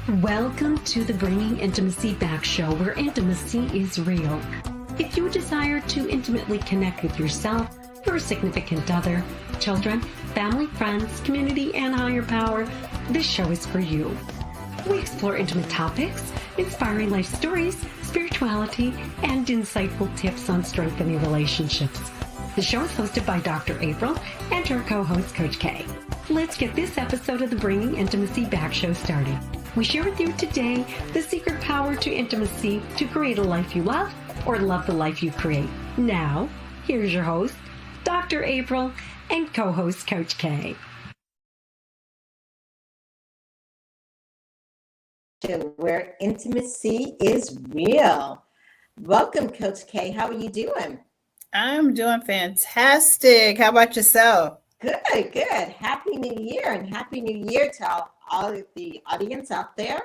Welcome to the Bringing Intimacy Back show, where intimacy is real. If you desire to intimately connect with yourself, your significant other, children, family, friends, community, and higher power, this show is for you. We explore intimate topics, inspiring life stories, spirituality, and insightful tips on strengthening relationships. The show is hosted by Dr. April and her co-host, Coach K. Let's get this episode of the Bringing Intimacy Back show started. We share with you today the secret power to intimacy to create a life you love or love the life you create. Now, here's your host, Dr. April, and co-host Coach K. Where intimacy is real. Welcome, Coach K. How are you doing? I'm doing fantastic. How about yourself? Good. Happy New Year, and Happy New Year to all of the audience out there.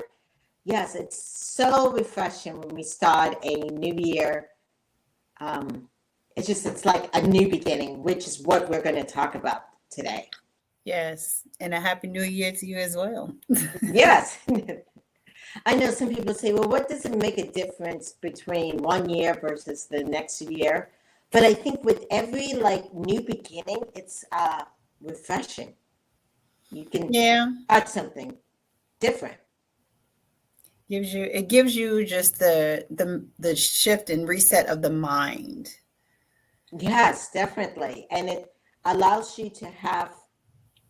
Yes, it's so refreshing when we start a new year. It's like a new beginning, which is what we're going to talk about today. Yes, and a Happy New Year to you as well. Yes. I know some people say, well, what does it make a difference between 1 year versus the next year? But I think with every new beginning, it's refreshing. You can start something different. It gives you just the shift and reset of the mind. Yes, definitely. And it allows you to have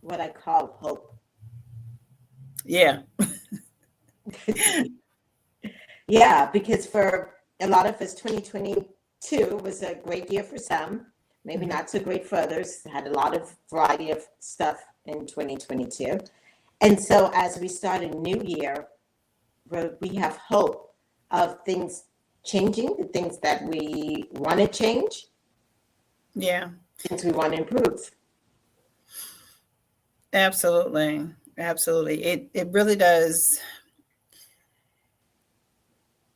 what I call hope. Yeah. Yeah, because for a lot of us, 2022 was a great year for some, maybe not so great for others. Had a lot of variety of stuff in 2022. And so as we start a new year, we have hope of things changing, the things that we want to change. Yeah. Things we want to improve. Absolutely. It really does.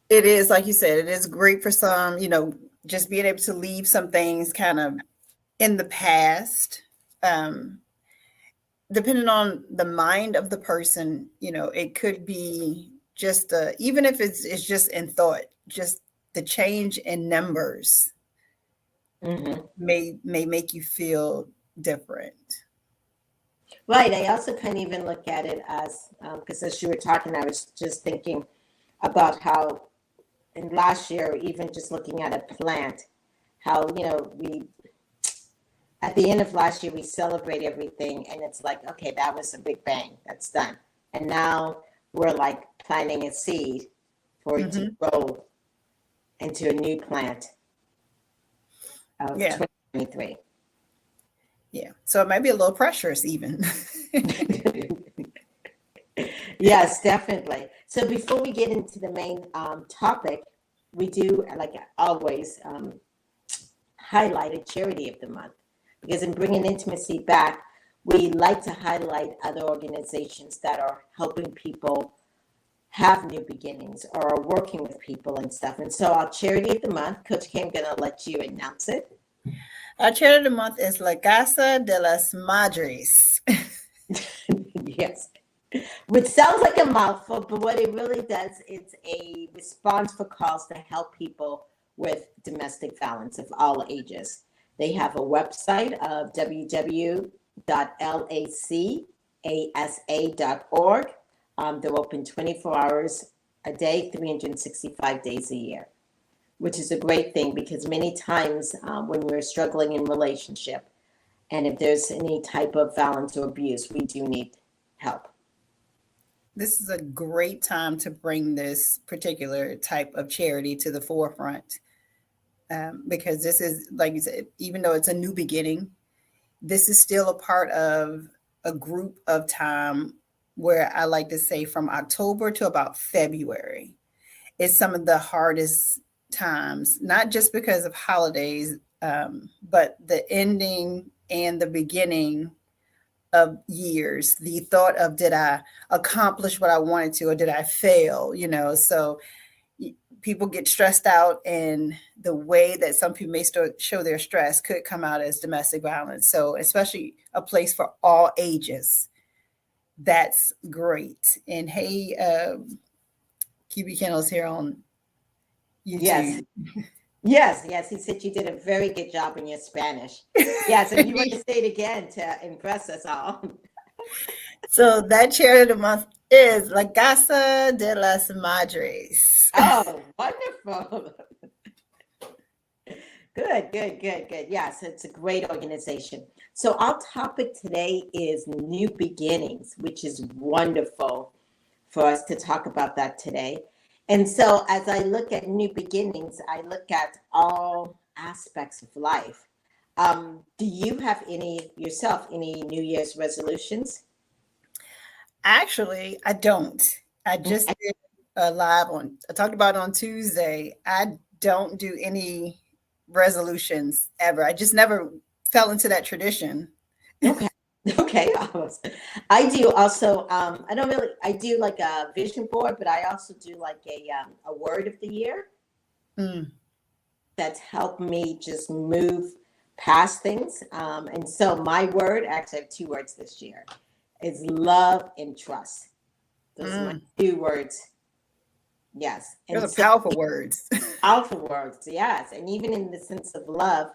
It is, like you said, it is great for some, just being able to leave some things kind of in the past. Depending on the mind of the person, it could be just even if it's just in thought, just the change in numbers may make you feel different. Right. I also kind of even look at it as, because as you were talking, I was just thinking about how in last year, even just looking at a plant, how, we, at the end of last year, we celebrate everything. And it's like, okay, that was a big bang. That's done. And now we're like planting a seed for it to grow into a new plant of 2023. Yeah. So it might be a little pressurous even. Yes, definitely. So before we get into the main topic, we do, like always, highlight a charity of the month. Because in Bringing Intimacy Back, we like to highlight other organizations that are helping people have new beginnings or are working with people and stuff. And so our charity of the month, Coach K, I'm going to let you announce it. Our charity of the month is La Casa de las Madres. Yes. Which sounds like a mouthful, but what it really does, it's a response for calls to help people with domestic violence of all ages. They have a website of www.lacasa.org. They're open 24 hours a day, 365 days a year, which is a great thing because many times when we're struggling in relationship, and if there's any type of violence or abuse, we do need help. This is a great time to bring this particular type of charity to the forefront because this is, like you said, even though it's a new beginning, this is still a part of a group of time where I like to say from October to about February. It's some of the hardest times, not just because of holidays, but the ending and the beginning of years, the thought of, did I accomplish what I wanted to, or did I fail? So people get stressed out, and the way that some people may show their stress could come out as domestic violence. So especially a place for all ages. That's great. And hey, QB Kennels here on Yes. YouTube. Yes. He said you did a very good job in your Spanish. Yes, and you want to say it again to impress us all. So that charity of the month is La Casa de las Madres. Oh, wonderful. Good. Yes, it's a great organization. So our topic today is new beginnings, which is wonderful for us to talk about that today. And so as I look at new beginnings, I look at all aspects of life. Do you have any New Year's resolutions? Actually, I don't. I just Okay. did a live on, I talked about it on Tuesday. I don't do any resolutions ever. I just never fell into that tradition. Okay. Okay. I do also, I do like a vision board, but I also do like a word of the year Mm, that's helped me just move past things. And so my word, actually I have two words this year, is love and trust. Those are my mm. two words. Yes. Those And are so powerful words. powerful words, yes. And even in the sense of love,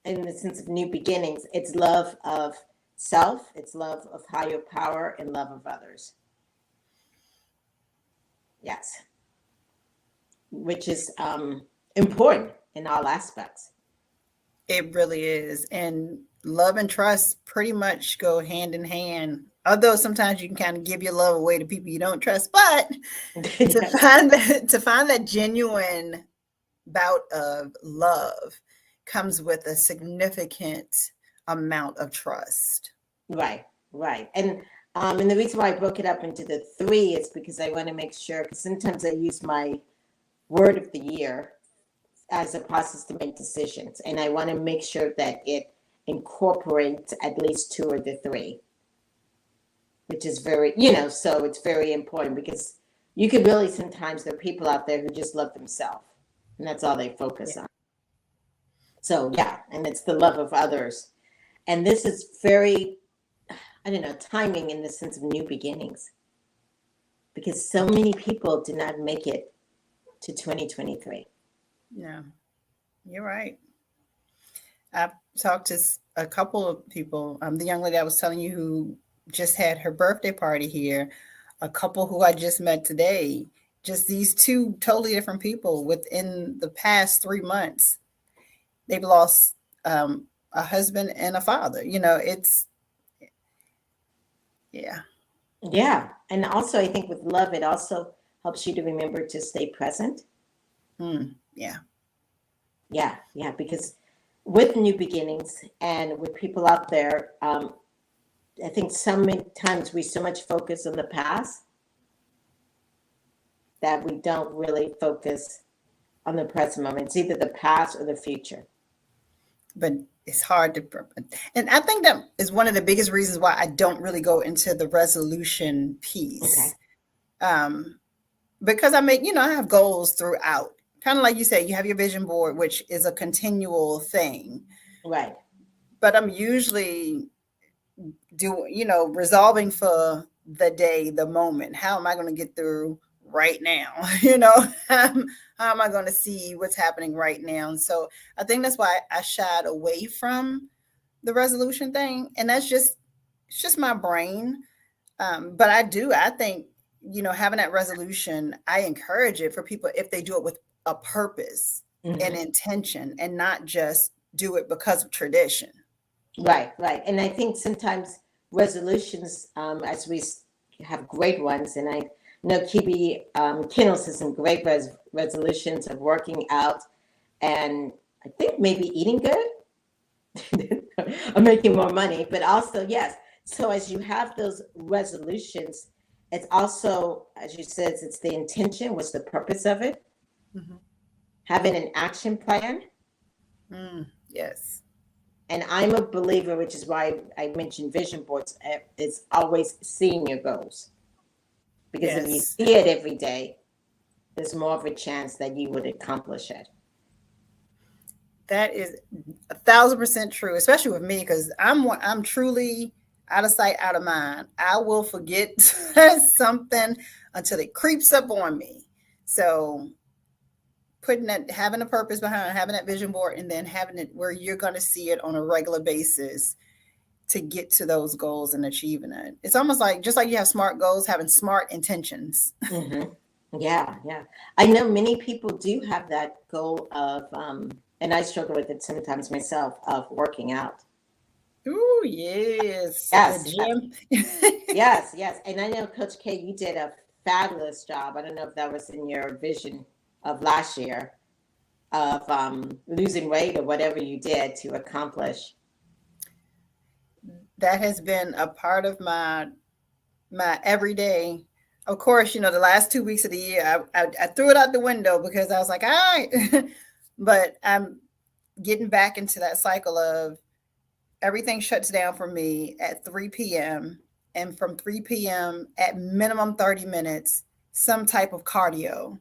in the sense of new beginnings, it's love of self, it's love of higher power, and love of others. Yes, which is important in all aspects. It really is. And love and trust pretty much go hand in hand. Although sometimes you can kind of give your love away to people you don't trust, but to Yes. find that genuine bout of love comes with a significant amount of trust. Right. And the reason why I broke it up into the three is because I want to make sure, because sometimes I use my word of the year as a process to make decisions. And I want to make sure that it incorporates at least two of the three, which is very, so it's very important because you could really sometimes, there are people out there who just love themselves and that's all they focus Yeah. on. So, yeah, and it's the love of others. And this is very, I don't know, timing in the sense of new beginnings because so many people did not make it to 2023. Yeah, you're right. I've talked to a couple of people. The young lady I was telling you who just had her birthday party here, a couple who I just met today, just these two totally different people within the past 3 months. They've lost a husband and a father. Yeah. Yeah. And also, I think with love, it also helps you to remember to stay present. Yeah. Yeah. Because with new beginnings and with people out there, I think sometimes we so much focus on the past that we don't really focus on the present moment. It's either the past or the future. But it's hard to, and I think that is one of the biggest reasons why I don't really go into the resolution Okay. piece. Because I have goals throughout. Kind of like you say, you have your vision board, which is a continual thing. Right. But I'm usually resolving for the day, the moment. How am I going to get through right now? How am I going to see what's happening right now? And so I think that's why I shied away from the resolution thing. And it's just my brain. But I think, having that resolution, I encourage it for people if they do it with a purpose and Mm-hmm. intention and not just do it because of tradition. Right. And I think sometimes resolutions, as we have great ones, and I know Kibi Kennels has some great resolutions of working out and I think maybe eating good or making more money, but also, yes. So as you have those resolutions, it's also, as you said, it's the intention, what's the purpose of it, Mm-hmm. having an action plan. Yes. And I'm a believer, which is why I mentioned vision boards, is always seeing your goals. Because if you Yes. see it every day, there's more of a chance that you would accomplish it. That is 1,000% true, especially with me, because I'm truly out of sight, out of mind. I will forget something until it creeps up on me. So having a purpose behind, having that vision board, and then having it where you're going to see it on a regular basis to get to those goals and achieving it. It's almost like, just like you have smart goals, having smart intentions. Mm-hmm. Yeah, yeah. I know many people do have that goal of, and I struggle with it sometimes myself, of working out. Ooh, yes. Yes, The gym. yes, yes. And I know, Coach K, you did a fabulous job. I don't know if that was in your vision of last year of losing weight or whatever you did to accomplish. That has been a part of my everyday. Of course, the last 2 weeks of the year, I threw it out the window because I was like, all right. But I'm getting back into that cycle of everything shuts down for me at 3 p.m. And from 3 p.m. at minimum 30 minutes, some type of cardio.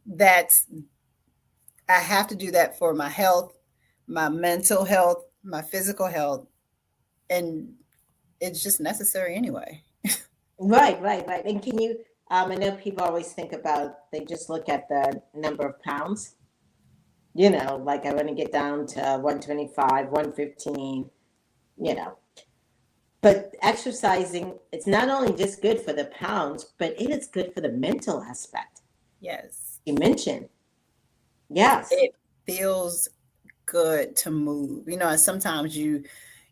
That's I have to do that for my health, my mental health, my physical health, and it's just necessary anyway. Right, right, right. And can you, I know people always think about, they just look at the number of pounds, like I want to get down to 125, 115, you know. But exercising, it's not only just good for the pounds, but it is good for the mental aspect. Yes. You mentioned. Yes. It feels good to move. And sometimes you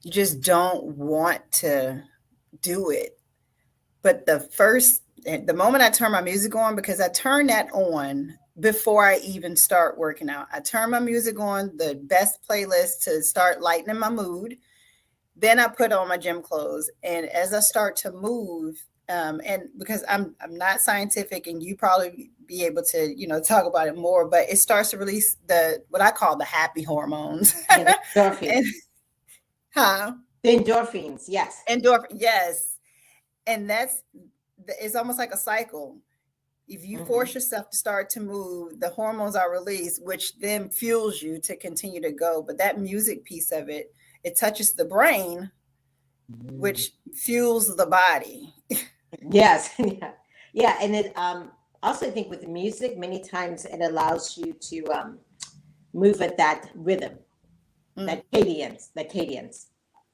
just don't want to do it. But the moment I turn my music on, because I turn that on before I even start working out, I turn my music on, the best playlist to start lightening my mood. Then I put on my gym clothes. And as I start to move, and because I'm not scientific, and you probably be able to, talk about it more, but it starts to release what I call the happy hormones. Yeah, the endorphins. The endorphins, yes. Yes. And it's almost like a cycle. If you force yourself to start to move, the hormones are released, which then fuels you to continue to go. But that music piece of it touches the brain, which fuels the body. Yes. Yeah. Yeah. And it also, I think with the music, many times it allows you to move at that rhythm, that cadence.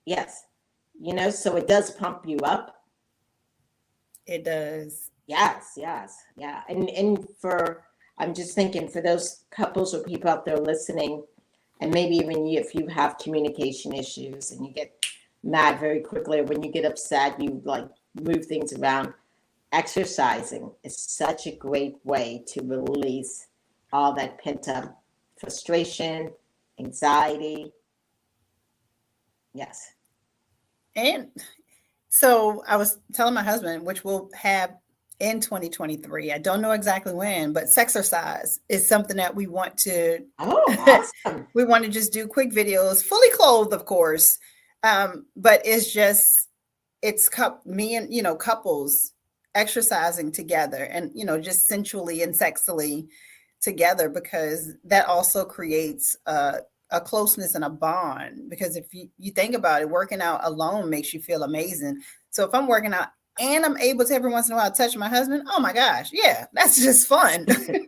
Yes. So it does pump you up. It does. Yes, yes, yeah. And I'm just thinking for those couples or people out there listening, and maybe even you, if you have communication issues and you get mad very quickly, or when you get upset, you like move things around. Exercising is such a great way to release all that pent up frustration, anxiety. Yes. And so I was telling my husband, which we'll have in 2023. I don't know exactly when, but sexercise is something that we want to. Oh, awesome. We want to just do quick videos, fully clothed, of course. But it's me and, couples exercising together and, just sensually and sexily together, because that also creates a closeness and a bond. Because if you think about it, working out alone makes you feel amazing. So if I'm working out and I'm able to every once in a while touch my husband, oh my gosh, yeah, that's just fun. Good.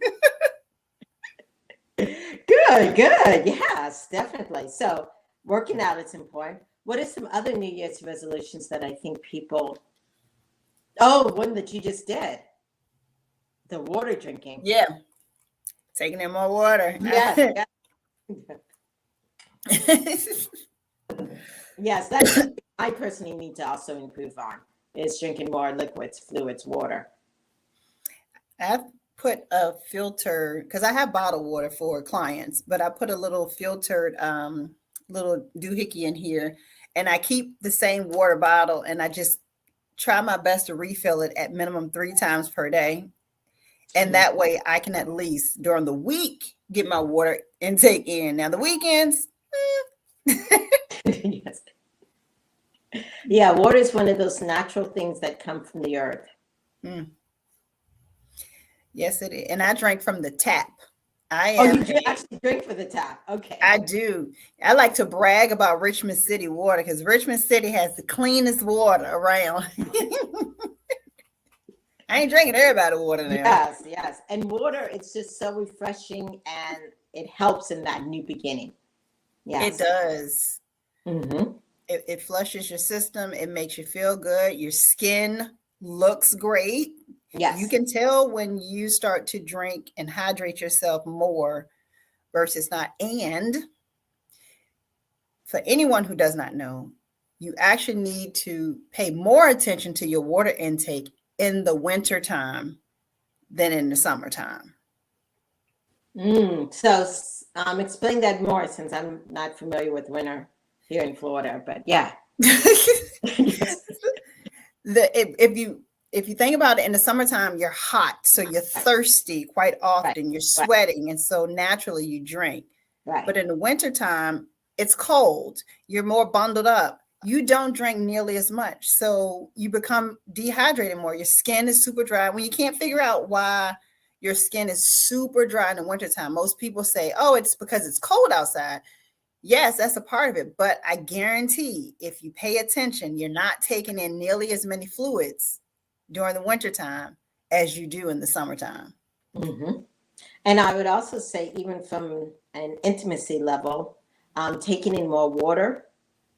Yes, definitely. So working out is important. What are some other New Year's resolutions that I think people, one that you just did, the water drinking. Yeah. Taking in more water. Yes. Yes, that's I personally need to also improve on, is drinking more liquids, fluids, water. I've put a filter, because I have bottled water for clients, but I put a little filtered little doohickey in here, and I keep the same water bottle, and I just try my best to refill it at minimum 3 times per day. And that way I can at least during the week get my water intake in. Now the weekends. Yes. Yeah, water is one of those natural things that come from the earth. Yes, it is. And I drank from the tap. I Oh, am you do actually drink for the tap. Okay. I do. I like to brag about Richmond City water because Richmond City has the cleanest water around. I ain't drinking everybody's water now. Yes, yes. And water, it's just so refreshing and it helps in that new beginning. It Yes. does. Mm-hmm. It flushes your system. It makes you feel good. Your skin looks great. You Yes. can tell when you start to drink and hydrate yourself more versus not. And for anyone who does not know, you actually need to pay more attention to your water intake in the winter time than in the summertime. So explain that more since I'm not familiar with winter here in Florida, but yeah. If you think about it, in the summertime, you're hot, so you're thirsty quite often. You're Right. sweating, and so naturally you drink. Right. But in the wintertime, it's cold. You're more bundled up. You don't drink nearly as much, so you become dehydrated more. Your skin is super dry. When you can't figure out why your skin is super dry in the wintertime, most people say, oh, it's because it's cold outside. Yes, that's a part of it. But I guarantee if you pay attention, you're not taking in nearly as many fluids during the wintertime as you do in the summertime. Mm-hmm. And I would also say, even from an intimacy level, taking in more water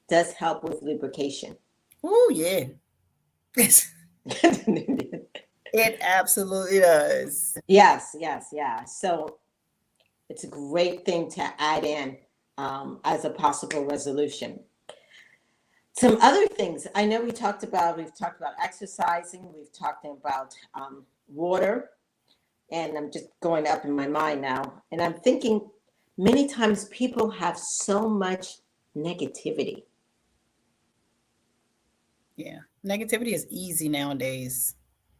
does help with lubrication. Oh, yeah. It absolutely does. Yes, yes, yeah. So it's a great thing to add in as a possible resolution. Some other things I know we've talked about exercising, we've talked about water, and I'm just going up in my mind now. And I'm thinking many times people have so much negativity. Yeah. Negativity is easy nowadays.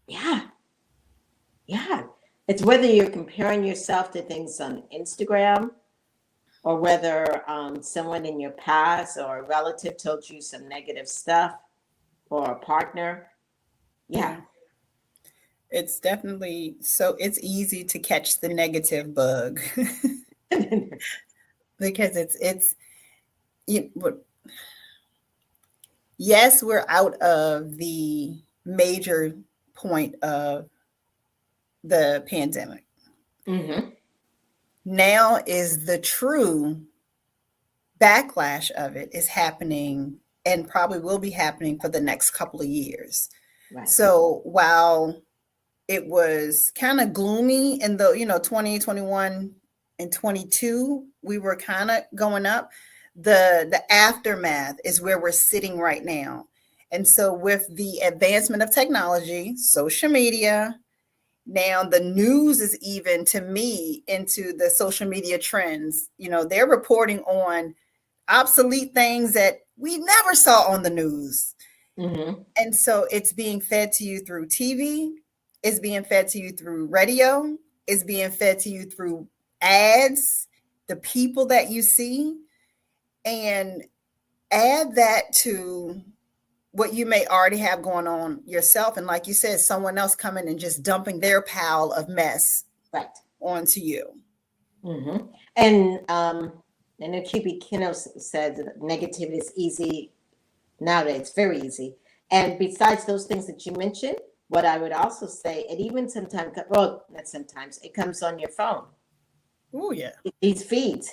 Yeah. Yeah. It's whether you're comparing yourself to things on Instagram or whether someone in your past or a relative told you some negative stuff or a partner. Yeah. It's definitely so it's easy to catch the negative bug because it's you, yes, we're out of the major point of the pandemic. Mm-hmm. Now is the true backlash of it is happening and probably will be happening for the next couple of years. Right. So while it was kind of gloomy in the 2021 and 22, we were kind of going up. The aftermath is where we're sitting right now. And so with the advancement of technology, social media, now the news is even to me into the social media trends. They're reporting on obsolete things that we never saw on the news. Mm-hmm. And so it's being fed to you through TV, it's being fed to you through radio, it's being fed to you through ads, the people that you see, and add that to what you may already have going on yourself. And like you said, someone else coming and just dumping their pile of mess Right. onto you. Mm-hmm. And I know QB Kino said that negativity is easy nowadays. It's very easy. And besides those things that you mentioned, what I would also say, it even sometimes, well, not sometimes, it comes on your phone. Oh, yeah. These feeds.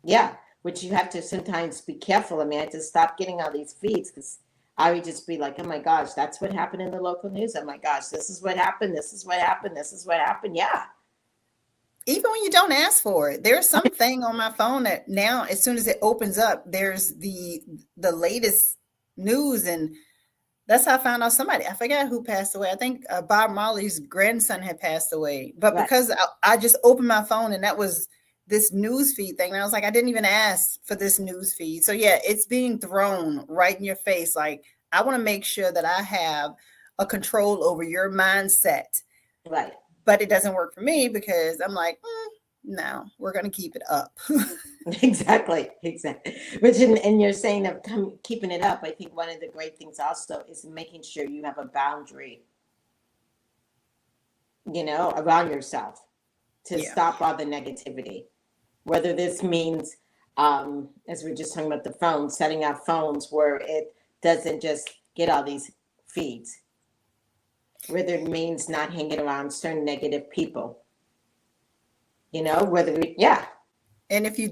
Yeah. Which you have to sometimes be careful. I mean, I just stopped getting all these feeds because I would just be like, oh my gosh, that's what happened in the local news. Oh my gosh, this is what happened. This is what happened. This is what happened. Yeah. Even when you don't ask for it, there's something on my phone that now, as soon as it opens up, there's the latest news. And that's how I found out somebody, I forgot who passed away. I think Bob Marley's grandson had passed away. But Right. because I just opened my phone and that was this news feed thing. And I was like, I didn't even ask for this news feed. So yeah, it's being thrown right in your face. Like, I want to make sure that I have a control over your mindset. Right. But it doesn't work for me because I'm like, no, we're going to keep it up. Exactly. Which, and you're saying of keeping it up, I think one of the great things also is making sure you have a boundary, around yourself to Yeah. stop all the negativity. Whether this means, as we're just talking about the phone, setting up phones where it doesn't just get all these feeds. Whether it means not hanging around certain negative people. Whether we, yeah. And if you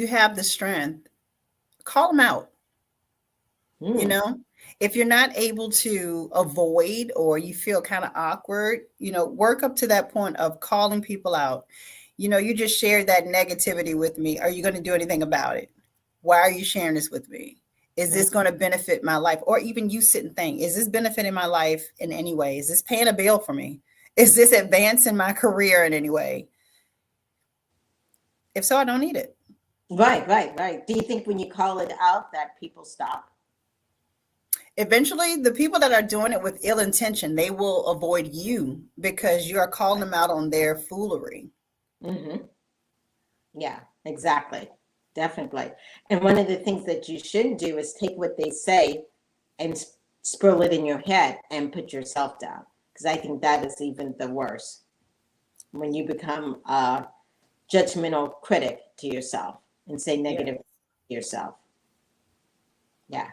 have the strength, call them out. Mm. If you're not able to avoid or you feel kind of awkward, work up to that point of calling people out. You just shared that negativity with me. Are you going to do anything about it? Why are you sharing this with me? Is this going to benefit my life? Or even you sit and think, is this benefiting my life in any way? Is this paying a bill for me? Is this advancing my career in any way? If so, I don't need it. Right. Do you think when you call it out that people stop? Eventually, the people that are doing it with ill intention, they will avoid you because you are calling them out on their foolery. Mm-hmm. Yeah, exactly. Definitely. And one of the things that you shouldn't do is take what they say and spill it in your head and put yourself down. Because I think that is even the worst. When you become a judgmental critic to yourself and say negative to yourself. Yeah.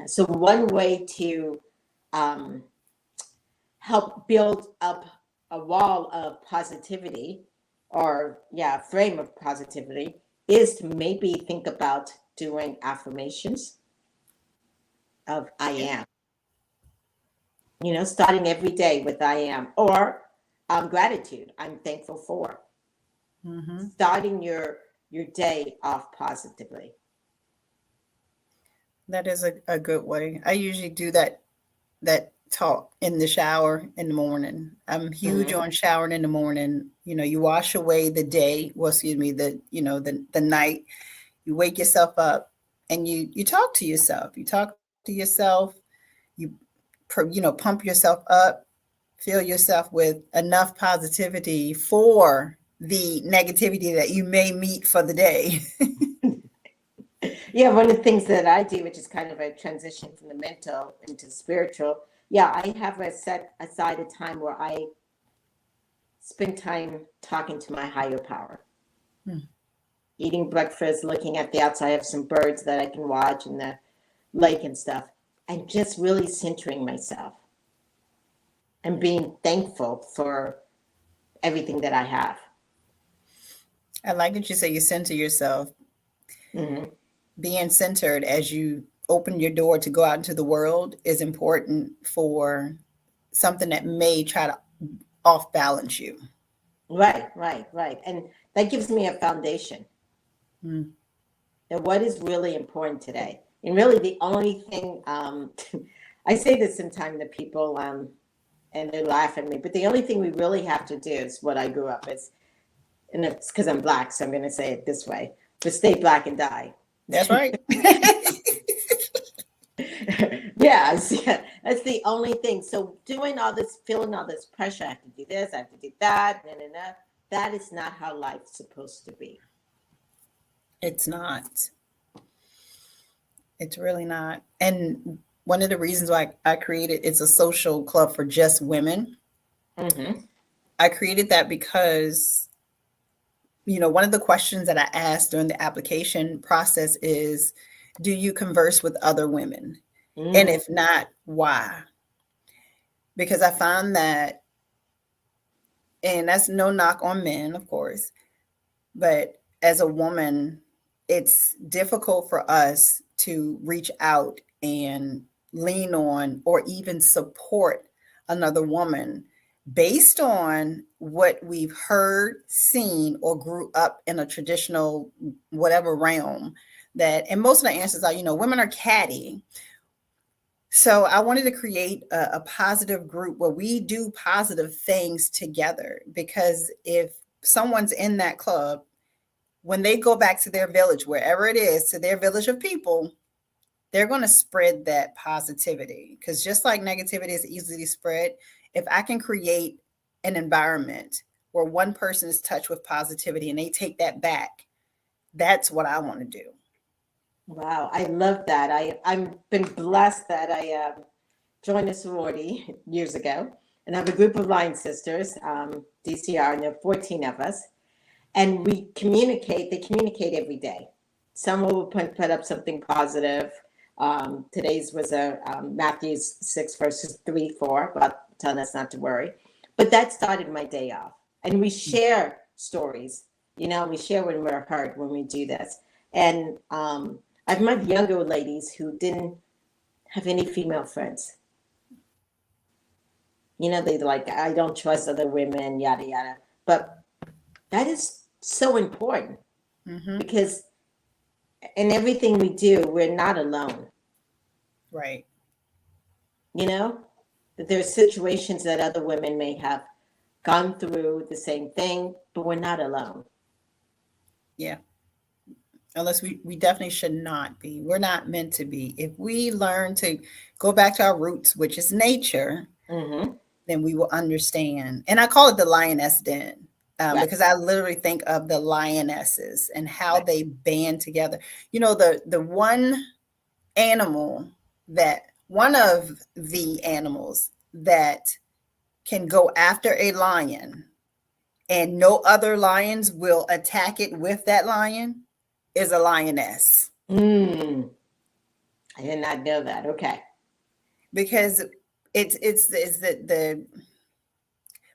So one way to help build up a wall of positivity or frame of positivity is to maybe think about doing affirmations of I am. Starting every day with I am, or gratitude, I'm thankful for. Mm-hmm. Starting your day off positively. That is a good way. I usually do that talk in the shower in the morning. I'm huge on showering in the morning. You wash away the day, the night. You wake yourself up and you talk to yourself. You pump yourself up, fill yourself with enough positivity for the negativity that you may meet for the day. Yeah, one of the things that I do, which is kind of a transition from the mental into spiritual, I have set aside a time where I spend time talking to my higher power. Eating breakfast, looking at the outside of some birds that I can watch in the lake and stuff, and just really centering myself and being thankful for everything that I have. I like that you say you center yourself. Mm-hmm. Being centered as you open your door to go out into the world is important for something that may try to off balance you. Right. And that gives me a foundation. And what is really important today? And really the only thing, I say this sometimes to people, and they laugh at me, but the only thing we really have to do is what I grew up as, and it's because I'm Black, so I'm going to say it this way, but stay Black and die. That's right. Yes, that's the only thing. So doing all this, feeling all this pressure, I have to do this, I have to do that, that is not how life's supposed to be. It's not. It's really not. And one of the reasons why I created it's a social club for just women. Mm-hmm. I created that because, one of the questions that I asked during the application process is, do you converse with other women? And if not, why? Because I found that, and that's no knock on men, of course, but as a woman, it's difficult for us to reach out and lean on or even support another woman based on what we've heard, seen, or grew up in a traditional whatever realm that, and most of the answers are, women are catty. So I wanted to create a positive group where we do positive things together, because if someone's in that club, when they go back to their village, wherever it is, to their village of people, they're going to spread that positivity. Because just like negativity is easily spread, if I can create an environment where one person is touched with positivity and they take that back, that's what I want to do. Wow, I love that. I've been blessed that I joined a sorority years ago, And I have a group of Lion Sisters, DCR, and there are 14 of us. And we communicate, they communicate every day. Some will put up something positive. Today's was a Matthew 6 verses 3, 4, about telling us not to worry. But that started my day off. And we share stories. You know, we share when we're hurt when we do this. And I've met younger ladies who didn't have any female friends. You know, they like, I don't trust other women, yada, yada. But that is so important because in everything we do, we're not alone. Right. You know, that there are situations that other women may have gone through the same thing, but we're not alone. Yeah. Unless we definitely should not be. We're not meant to be. If we learn to go back to our roots, which is nature, then we will understand. And I call it the lioness den. Because I literally think of the lionesses and how they band together. You know, the one of the animals that can go after a lion and no other lions will attack it with that lion is a lioness. I did not know that. Okay. Because it's the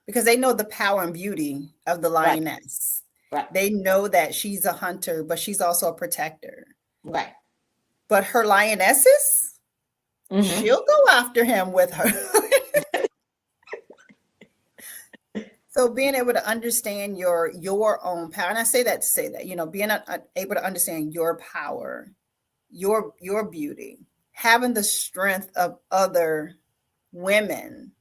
because they know the power and beauty of the lioness. Right. They know that she's a hunter, but she's also a protector. Right. But her lionesses, she'll go after him with her. So being able to understand your own power, and I say that to say that, you know, being able to understand your power, your beauty, having the strength of other women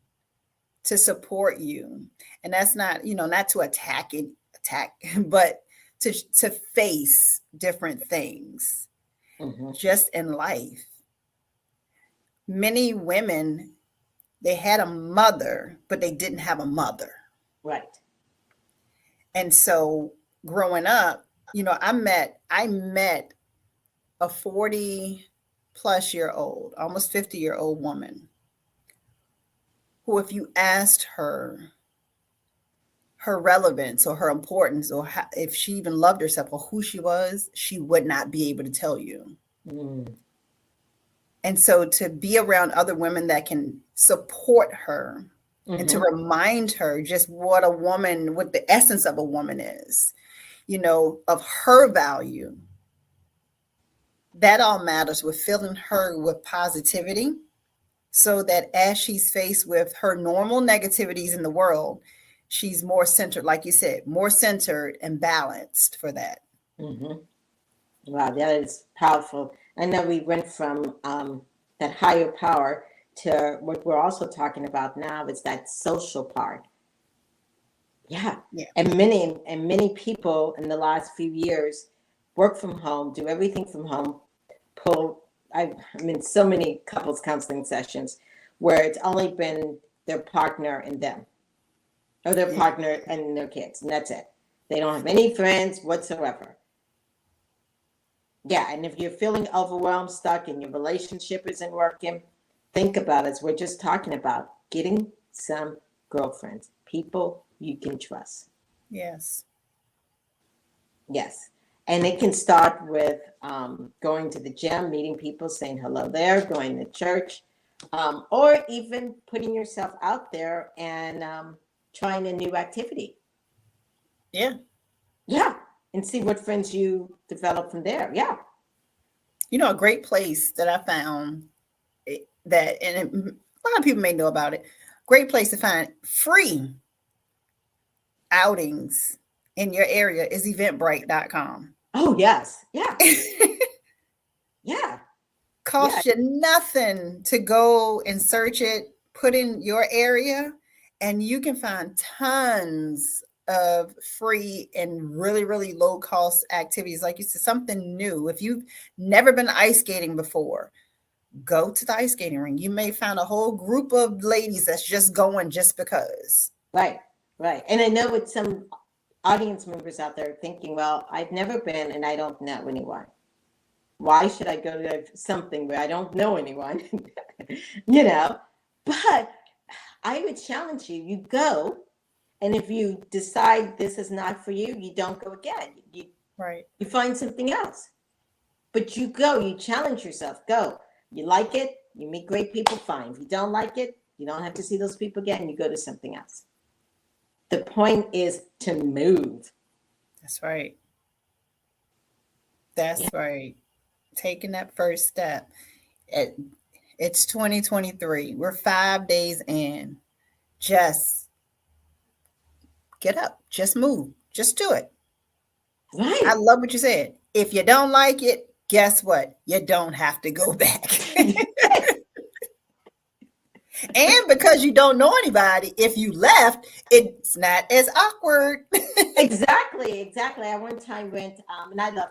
to support you. And that's not, you know, not to attack, but to face different things just in life. Many women, they had a mother, but they didn't have a mother. Right. And so growing up, you know, I met a 40 plus year old, almost 50-year-old woman who, if you asked her relevance or her importance or if she even loved herself or who she was, she would not be able to tell you. And so to be around other women that can support her and to remind her just what the essence of a woman is, you know, of her value, that all matters, with filling her with positivity so that as she's faced with her normal negativities in the world, she's more centered, like you said, more centered and balanced for that. Wow, that is powerful. I know we went from that higher power to what we're also talking about now is that social part. Yeah. And many people in the last few years work from home, do everything from home, I'm in so many couples counseling sessions where it's only been their partner and them, or their partner and their kids, and that's it. They don't have any friends whatsoever. Yeah, and if you're feeling overwhelmed, stuck, and your relationship isn't working, think about it. We're just talking about getting some girlfriends, people you can trust. Yes. Yes. And it can start with going to the gym, meeting people, saying hello there, going to church, or even putting yourself out there and trying a new activity. Yeah. Yeah. And see what friends you develop from there. Yeah. You know, a great place that I found that, and a lot of people may know about it, great place to find free outings in your area is eventbrite.com. Oh, yes. Yeah. Yeah. Costs you nothing to go and search it, put in your area, and you can find tons of free and really, really low cost activities. Like you said, something new. If you've never been ice skating before, go to the ice skating rink. You may find a whole group of ladies that's just going just because. Right. And I know with some audience members out there thinking, well, I've never been and I don't know anyone. Why should I go to something where I don't know anyone? You know, but I would challenge you. You go, and if you decide this is not for you, you don't go again. Right. You find something else. But you go, you challenge yourself. Go. You like it, you meet great people, fine. If you don't like it, you don't have to see those people again. You go to something else. The point is to move. That's right. That's Yeah. right. Taking that first step. It's 2023. We're 5 days in. Just get up. Just move. Just do it. I Right. love what you said. If you don't like it, guess what? You don't have to go back. And because you don't know anybody, if you left, it's not as awkward. Exactly. I one time went, and I love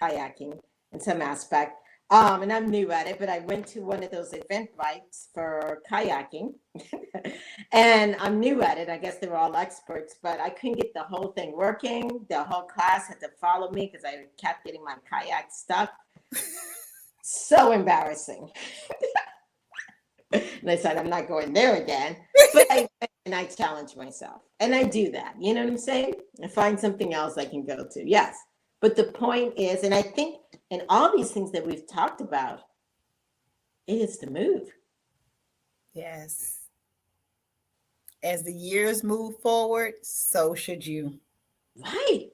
kayaking in some aspect. And I'm new at it, but I went to one of those event bikes for kayaking. And I'm new at it. I guess they were all experts, but I couldn't get the whole thing working. The whole class had to follow me because I kept getting my kayak stuck. So embarrassing. And I said, I'm not going there again. But I challenge myself. And I do that. You know what I'm saying? I find something else I can go to. Yes. But the point is, and I think in all these things that we've talked about, it is to move. Yes. As the years move forward, so should you. Right.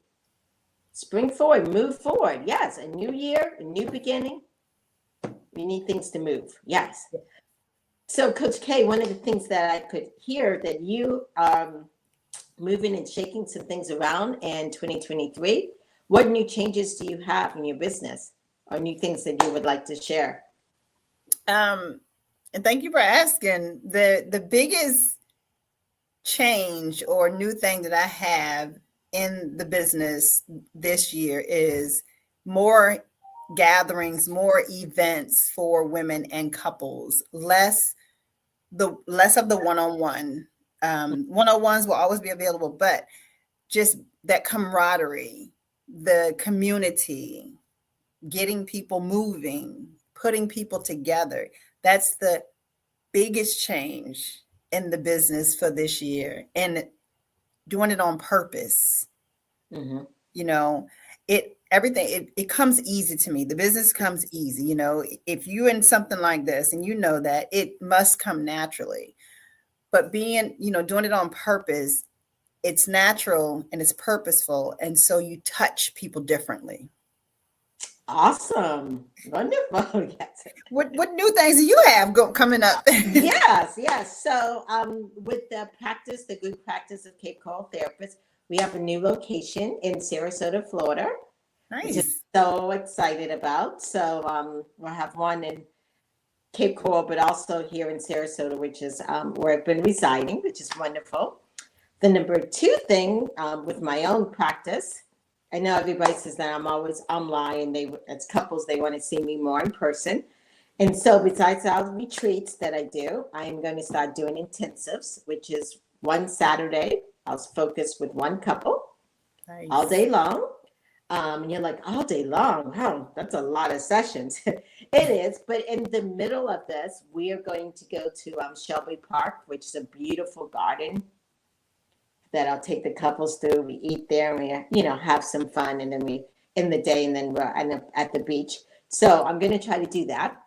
Spring forward, move forward. Yes. A new year, a new beginning. We need things to move. Yes. So, Coach K, one of the things that I could hear that you moving and shaking some things around in 2023. What new changes do you have in your business or new things that you would like to share? And thank you for asking. The biggest change or new thing that I have in the business this year is more gatherings, more events for women and couples, less of the one-on-one. One-on-ones will always be available, but just that camaraderie, the community, getting people moving, putting people together. That's the biggest change in the business for this year, and doing it on purpose. Mm-hmm. You know, it comes easy to me. The business comes easy. You know, if you're in something like this and you know that it must come naturally, but doing it on purpose, it's natural and it's purposeful. And so you touch people differently. Awesome. Wonderful. Yes. What new things do you have coming up? Yes. So with the good practice of Cape Coral Therapists, we have a new location in Sarasota, Florida. Which is Nice. so excited about. So we'll have one in Cape Coral, but also here in Sarasota, which is where I've been residing, which is wonderful. The number two thing with my own practice, I know everybody says that I'm always online. As couples, they want to see me more in person. And so besides our retreats that I do, I'm going to start doing intensives, which is one Saturday. I'll focus with one couple all Nice. day long. And you're like, all day long? Wow, that's a lot of sessions. It is. But in the middle of this, we are going to go to Shelby Park, which is a beautiful garden that I'll take the couples through. We eat there and we, have some fun. And then in the day, and then we're at the beach. So I'm going to try to do that,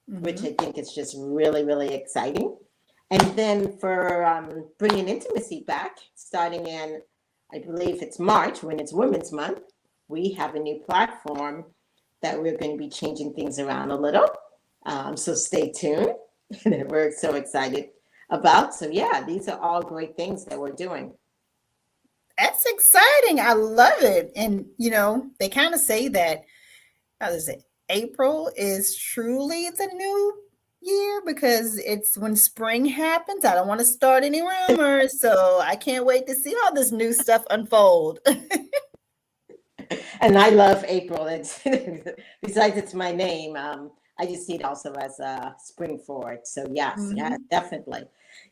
which I think is just really, really exciting. And then for bringing intimacy back, starting in, I believe it's March, when it's Women's Month, we have a new platform that we're going to be changing things around a little. So stay tuned. We're so excited about. So yeah, these are all great things that we're doing. That's exciting. I love it. And, they kind of say that, how does it? April is truly the new year because it's when spring happens. I don't want to start any rumors, so I can't wait to see all this new stuff unfold. And I love April. It's besides it's my name. I just see it also as a spring forward. So yes, yeah, definitely.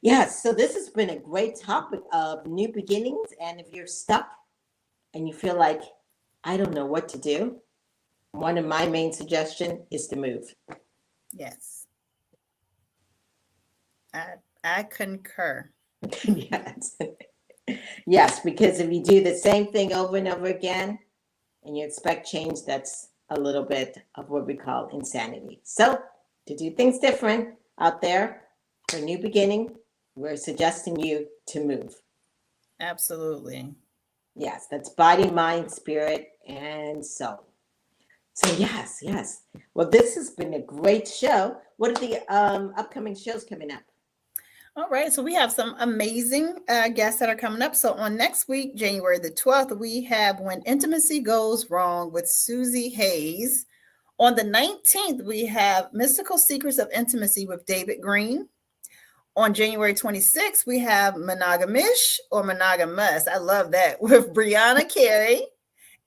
Yes. So this has been a great topic of new beginnings. And if you're stuck and you feel like I don't know what to do, one of my main suggestions is to move. Yes. I concur. Yes. Yes, because if you do the same thing over and over again and you expect change, that's a little bit of what we call insanity. So, to do things different out there for a new beginning, we're suggesting you to move. Absolutely. Yes, that's body, mind, spirit, and soul. So, yes. Well, this has been a great show. What are the upcoming shows coming up? All right, so we have some amazing guests that are coming up. So on next week, January the 12th, we have When Intimacy Goes Wrong with Susie Hayes. On the 19th, we have Mystical Secrets of Intimacy with David Green. On January 26th, we have Monogamish or Monogamous. I love that, with Brianna Carey.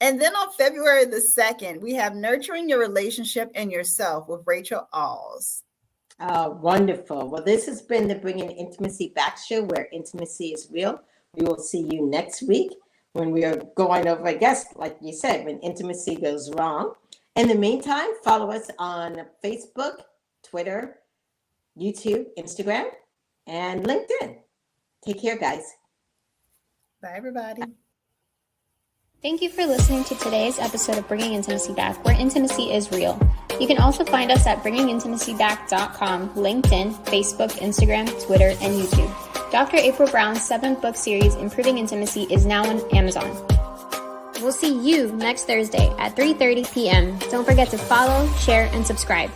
And then on February the 2nd, we have Nurturing Your Relationship and Yourself with Rachel Alls. Wonderful. Well, this has been the Bringing Intimacy Back show, where intimacy is real. We will see you next week when we are going over, I guess, like you said, when intimacy goes wrong. In the meantime, follow us on Facebook, Twitter, YouTube, Instagram, and LinkedIn. Take care, guys. Bye, everybody. Thank you for listening to today's episode of Bringing Intimacy Back, where intimacy is real. You can also find us at bringingintimacyback.com, LinkedIn, Facebook, Instagram, Twitter, and YouTube. Dr. April Brown's 7th book series, Improving Intimacy, is now on Amazon. We'll see you next Thursday at 3:30 p.m. Don't forget to follow, share, and subscribe.